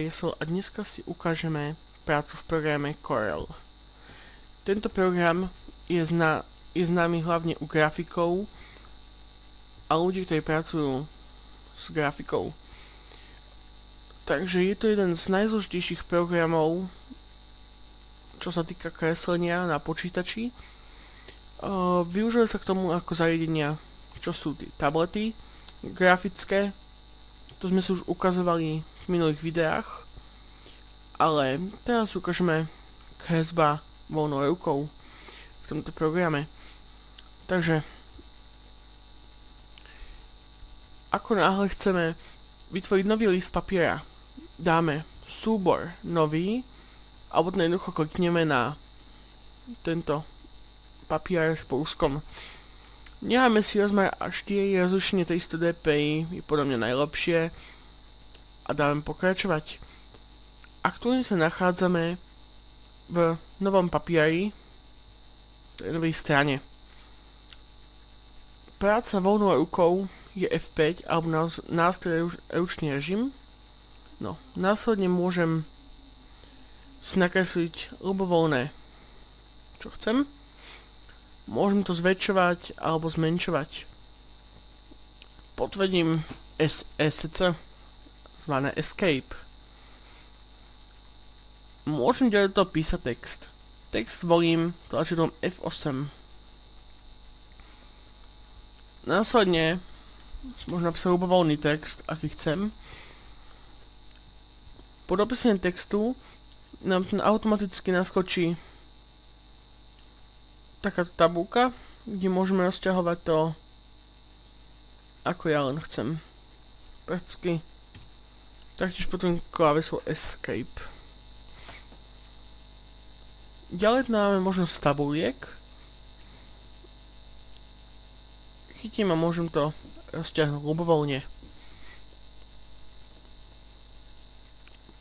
Riesel a dneska si ukážeme prácu v programe Corel. Tento program je známy hlavne u grafikov a ľudí, ktorí pracujú s grafikou. Takže je to jeden z najzložitejších programov, čo sa týka kreslenia na počítači. Využíva sa k tomu ako zariadenia, čo sú tie tablety grafické. To sme si už ukazovali v minulých videách, ale teraz ukážeme kresba voľnou rukou v tomto programe. Takže ako náhle chceme vytvoriť nový list papiera, dáme súbor nový, alebo jednoducho klikneme na tento papier s púskom. Necháme si rozmer A4, rozlišenie 300 dpi je podľa mňa najlepšie a dáme pokračovať. Aktuálne sa nachádzame v novom papieri, v novej strane. Práca voľnou rukou je F5 alebo nástroj ručný režim. No, následne môžem si nakresliť ľubovoľné, čo chcem. Môžem to zväčšovať alebo zmenšovať. Potvrdím SC, zvané Escape. Môžem ďalej do toho písať text. Text volím tlačidlom F8. Následne môžem napísať ľubovoľný text, aký chcem. Po dopísaní textu nám ten automaticky naskočí takáto tabulka, kde môžeme rozťahovať to, ako ja len chcem. Prakticky taktiež potom klávesu Escape. Ďalej máme možnosť tabuliek. Chytím a môžem to rozťahnuť ľubovoľne.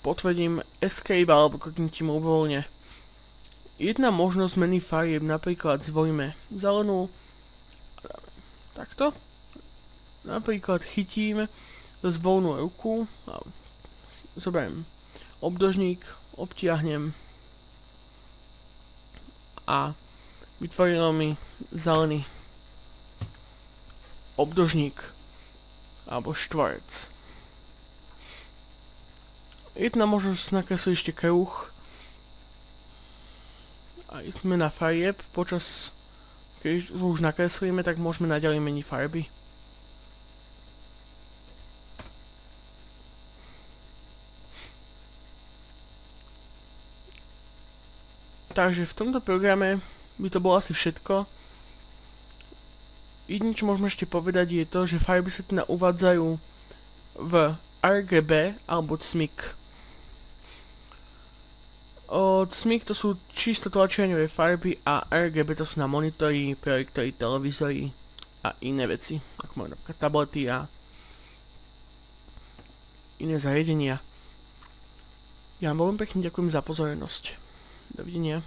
Potvrdím Escape alebo kliknutím ľubovoľne. Jedna možnosť zmeny farieb, napríklad zvolíme zelenú, takto. Napríklad chytím z voľnú ruku, zoberiem obdĺžnik, obtiahnem a vytvorilo mi zelený obdĺžnik alebo štvorec. Jedna možnosť nakresliť ešte kruh a zmena farieb. Počas, keď už nakreslíme, tak môžeme naďalej meniť farby. Takže v tomto programe by to bolo asi všetko. Jedine, čo môžeme ešte povedať, je to, že farby sa teda uvádzajú v RGB alebo CMYK. CMYK to sú čisto tlačiaňové farby a RGB to sú na monitory, projektory, televízory a iné veci, ako majú napríklad tablety a iné zariadenia. Ja vám veľmi pekne ďakujem za pozornosť. Dovidenia.